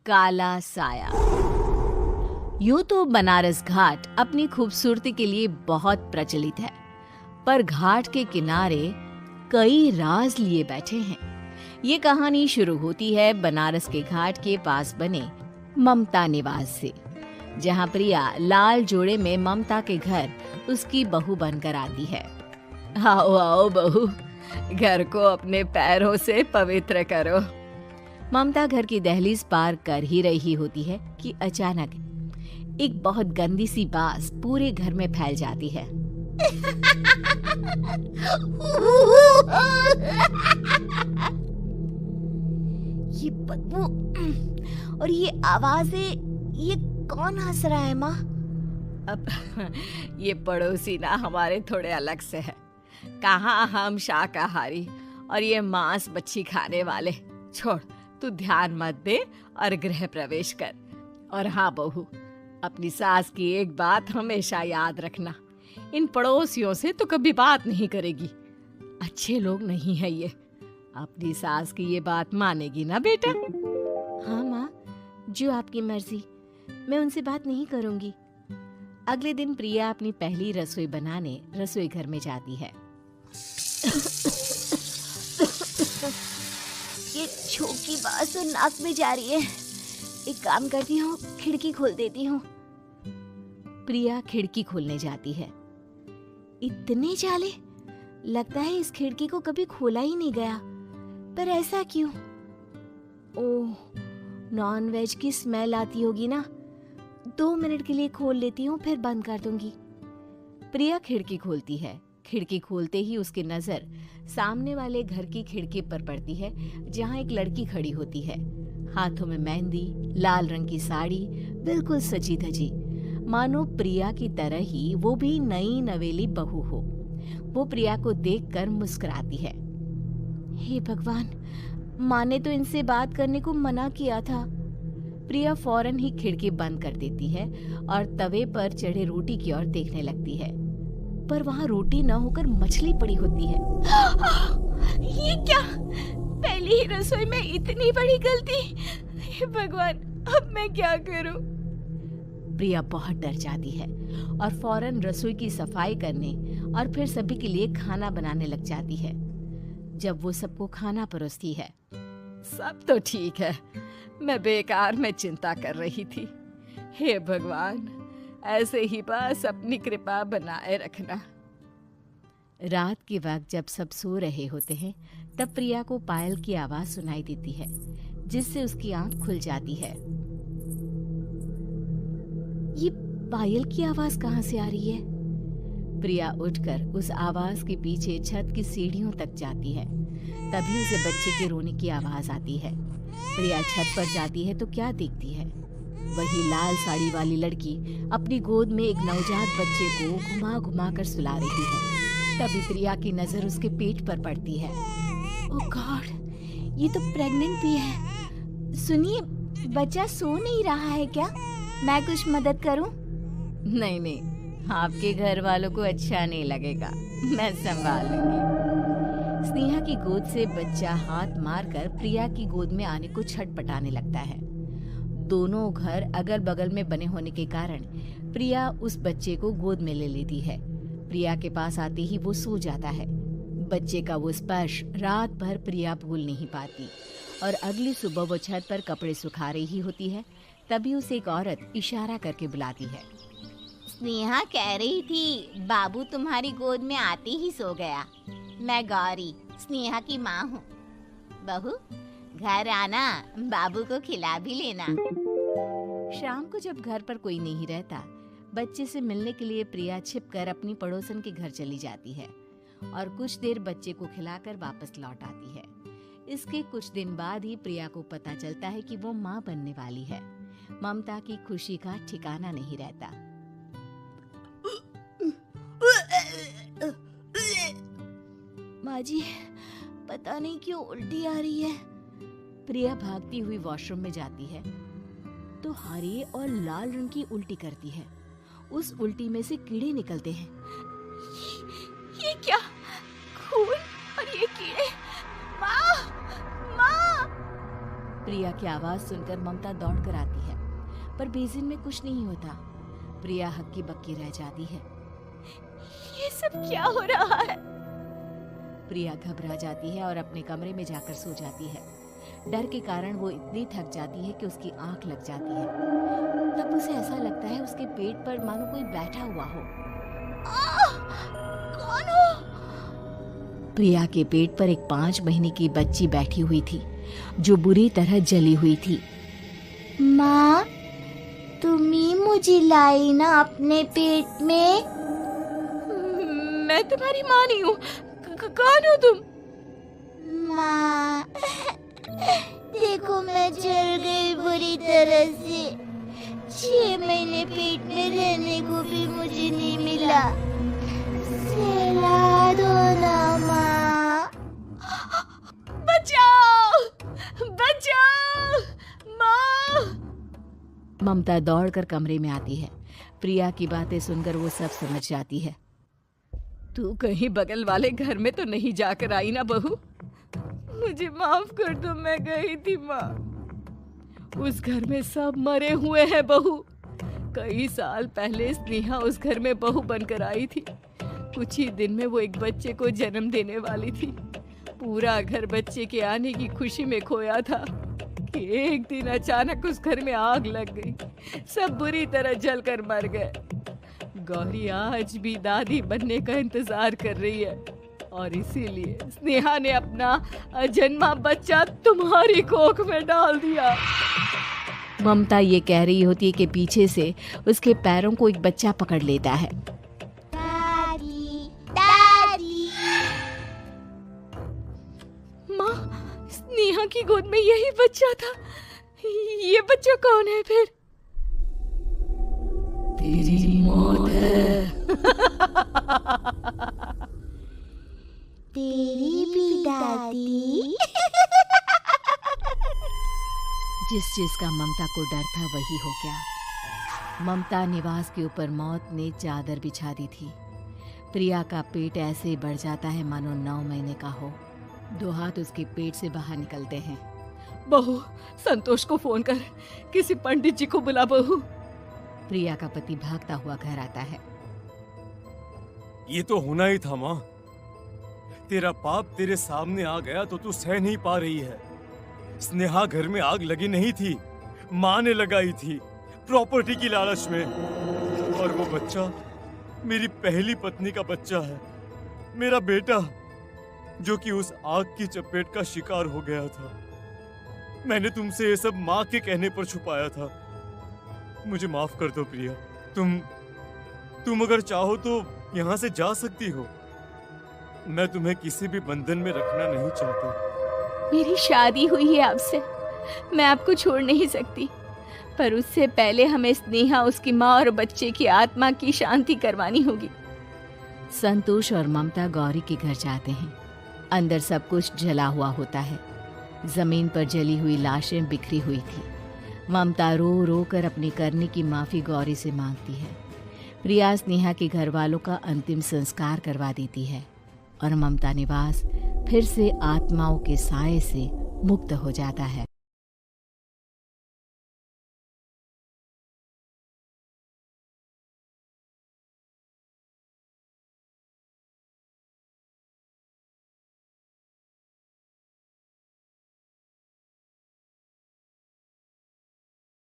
काला साया। यूं तो बनारस घाट अपनी खूबसूरती के लिए बहुत प्रचलित है, पर घाट के किनारे कई राज लिए बैठे हैं। ये कहानी शुरू होती है बनारस के घाट के पास बने ममता निवास से, जहां प्रिया लाल जोड़े में ममता के घर उसकी बहू बनकर आती है। आओ आओ बहू, घर को अपने पैरों से पवित्र करो। ममता घर की दहलीज पार कर ही रही होती है कि अचानक एक बहुत गंदी सी बास पूरे घर में फैल जाती है। ये बदबू और ये आवाजें, ये कौन हंस रहा है माँ? अब ये पड़ोसी ना हमारे थोड़े अलग से है। कहाँ हम शाकाहारी और ये मांस मच्छी खाने वाले। छोड़, तू ध्यान मत दे और गृह प्रवेश कर। और हाँ बहू, अपनी सास की एक बात हमेशा याद रखना, इन पड़ोसियों से तो कभी बात नहीं करेगी। अच्छे लोग नहीं है ये। अपनी सास की ये बात मानेगी ना बेटा? हाँ माँ, जो आपकी मर्जी, मैं उनसे बात नहीं करूंगी। अगले दिन प्रिया अपनी पहली रसोई बनाने रसोई घर में जाती है। ये छोकी बास तो नाक में जा रही है। एक काम करती हूँ, खिड़की खोल देती हूँ। प्रिया खिड़की खोलने जाती है। इतने जाले, लगता है इस खिड़की को कभी खोला ही नहीं गया। पर ऐसा क्यों? ओह, नॉनवेज की स्मेल आती होगी ना। 2 मिनट के लिए खोल लेती हूँ, फिर बंद कर दूंगी। प्रिया खिड़की खोलती है। खिड़की खोलते ही उसकी नजर सामने वाले घर की खिड़की पर पड़ती है, जहाँ एक लड़की खड़ी होती है। हाथों में मेहंदी, लाल रंग की साड़ी, बिल्कुल सजी धजी, मानो प्रिया की तरह ही वो भी नई नवेली बहू हो। वो प्रिया को देखकर मुस्कुराती है। हे भगवान, माँ ने तो इनसे बात करने को मना किया था। प्रिया फौरन ही खिड़की बंद कर देती है और तवे पर चढ़े रोटी की ओर देखने लगती है, पर वहाँ रोटी न होकर मछली पड़ी होती है। ये क्या? पहली ही रसोई में इतनी बड़ी गलती! हे भगवान, अब मैं क्या करूं? प्रिया बहुत डर जाती है और फौरन रसोई की सफाई करने और फिर सभी के लिए खाना बनाने लग जाती है। जब वो सबको खाना परोसती है, सब तो ठीक है, मैं बेकार में चिंता कर रही थी। हे भगवान, ऐसे ही बस अपनी कृपा बनाए रखना। रात के वक्त जब सब सो रहे होते हैं, तब प्रिया को पायल की आवाज सुनाई देती है, जिससे उसकी आंख खुल जाती है। ये पायल की आवाज कहाँ से आ रही है? प्रिया उठकर उस आवाज के पीछे छत की सीढ़ियों तक जाती है। तभी उसे बच्चे के रोने की आवाज आती है। प्रिया छत पर जाती है तो क्या देखती है? वही लाल साड़ी वाली लड़की अपनी गोद में एक नवजात बच्चे को घुमा घुमा कर सुला रही है। तभी प्रिया की नजर उसके पेट पर पड़ती है। ओह गॉड, ये तो प्रेग्नेंट भी है। सुनिए, बच्चा सो नहीं रहा है क्या? मैं कुछ मदद करूं? नहीं नहीं, आपके घर वालों को अच्छा नहीं लगेगा, मैं संभाल लूंगी। स्नेहा की गोद से बच्चा हाथ मारकर प्रिया की गोद में आने को छटपटाने लगता है। दोनों घर अगल बगल में बने होने के कारण प्रिया उस बच्चे को गोद में ले लेती है। प्रिया के पास आते ही वो सो जाता है। बच्चे का वो स्पर्श रात भर प्रिया भूल नहीं पाती और अगली सुबह वो छत पर कपड़े सुखा रही होती है। तभी उसे एक औरत इशारा करके बुलाती है। स्नेहा कह रही थी बाबू तुम्हारी गोद में आते ही सो गया। मैं गौरी, स्नेहा की माँ हूँ। बहू, घर आना, बाबू को खिला भी लेना। शाम को जब घर पर कोई नहीं रहता, बच्चे से मिलने के लिए प्रिया छिपकर अपनी पड़ोसन के घर चली जाती है और कुछ देर बच्चे को खिलाकर वापस लौट आती है। इसके कुछ दिन बाद ही प्रिया को पता चलता है कि वो माँ बनने वाली है। ममता की खुशी का ठिकाना नहीं रहता। माँ जी, पता नहीं क्यों उल्टी आ रही है। प्रिया भागती हुई वॉशरूम में जाती है तो हरे और लाल रंग की उल्टी करती है। उस उल्टी में से कीड़े निकलते हैं। ये क्या? खून और ये कीड़े! माँ! माँ! प्रिया की आवाज सुनकर ममता दौड़ कर आती है, पर बेसिन में कुछ नहीं होता। प्रिया हक्की बक्की रह जाती है। ये सब क्या हो रहा है? प्रिया घबरा जाती है और अपने कमरे में जाकर सो जाती है। डर के कारण वो इतनी थक जाती है कि उसकी आंख लग जाती है। तब उसे ऐसा लगता है उसके पेट पर मानो कोई बैठा हुआ हो। कौन हो? प्रिया के पेट पर एक 5 महीने की बच्ची बैठी हुई थी जो बुरी तरह जली हुई थी। माँ, तुम ही मुझे लाई ना अपने पेट में? मैं तुम्हारी माँ नहीं हूँ। कौन हो तुम? माँ, देखो मैं जल गई बुरी तरह से। 6 महीने पेट में रहने को भी मुझे नहीं मिला। सहला दो ना माँ। बचाओ! बचाओ! माँ! ममता दौड़कर कमरे में आती है। प्रिया की बातें सुनकर वो सब समझ जाती है। तू कहीं बगल वाले घर में तो नहीं जाकर आई ना बहू? मुझे माफ कर दो, मैं गई थी माँ। उस घर में सब मरे हुए हैं बहू। कई साल पहले स्नेहा उस घर में बहू बनकर आई थी। कुछ ही दिन में वो एक बच्चे को जन्म देने वाली थी। पूरा घर बच्चे के आने की खुशी में खोया था कि एक दिन अचानक उस घर में आग लग गई। सब बुरी तरह जलकर मर गए। गौरी आज भी दादी बनने का इंतजार कर रही है और इसीलिए स्नेहा ने अपना अजन्मा बच्चा तुम्हारी कोख में डाल दिया। ममता ये कह रही होती है कि पीछे से उसके पैरों को एक बच्चा पकड़ लेता है। दादी, दादी। माँ, स्नेहा की गोद में यही बच्चा था। ये बच्चा कौन है फिर? तेरी मौत है। तेरी भी दादी। जिस चीज का ममता को डर था वही हो गया। ममता निवास के ऊपर मौत ने चादर बिछा दी थी। प्रिया का पेट ऐसे ही बढ़ जाता है मानो 9 महीने का हो। 2 हाथ उसके पेट से बाहर निकलते हैं। बहू, संतोष को फोन कर, किसी पंडित जी को बुला बहू। प्रिया का पति भागता हुआ घर आता है। ये तो होना ही था माँ। तेरा पाप तेरे सामने आ गया तो तू सह नहीं पा रही है। स्नेहा घर में आग लगी नहीं थी, माँ ने लगाई थी प्रॉपर्टी की लालच में। और वो बच्चा मेरी पहली पत्नी का बच्चा है, मेरा बेटा, जो कि उस आग की चपेट का शिकार हो गया था। मैंने तुमसे ये सब माँ के कहने पर छुपाया था। मुझे माफ कर दो प्रिया। तुम अगर चाहो तो यहाँ से जा सकती हो। मैं तुम्हें किसी भी बंधन में रखना नहीं चाहता। मेरी शादी हुई है आपसे, मैं आपको छोड़ नहीं सकती, पर उससे पहले हमें स्नेहा, उसकी माँ और बच्चे की आत्मा की शांति करवानी होगी। संतोष और ममता गौरी के घर जाते हैं। अंदर सब कुछ जला हुआ होता है। जमीन पर जली हुई लाशें बिखरी हुई थी। ममता रो रो कर अपनी करने की माफी गौरी से मांगती है। प्रिया स्नेहा के घर वालों का अंतिम संस्कार करवा देती है और ममता निवास फिर से आत्माओं के साए से मुक्त हो जाता है।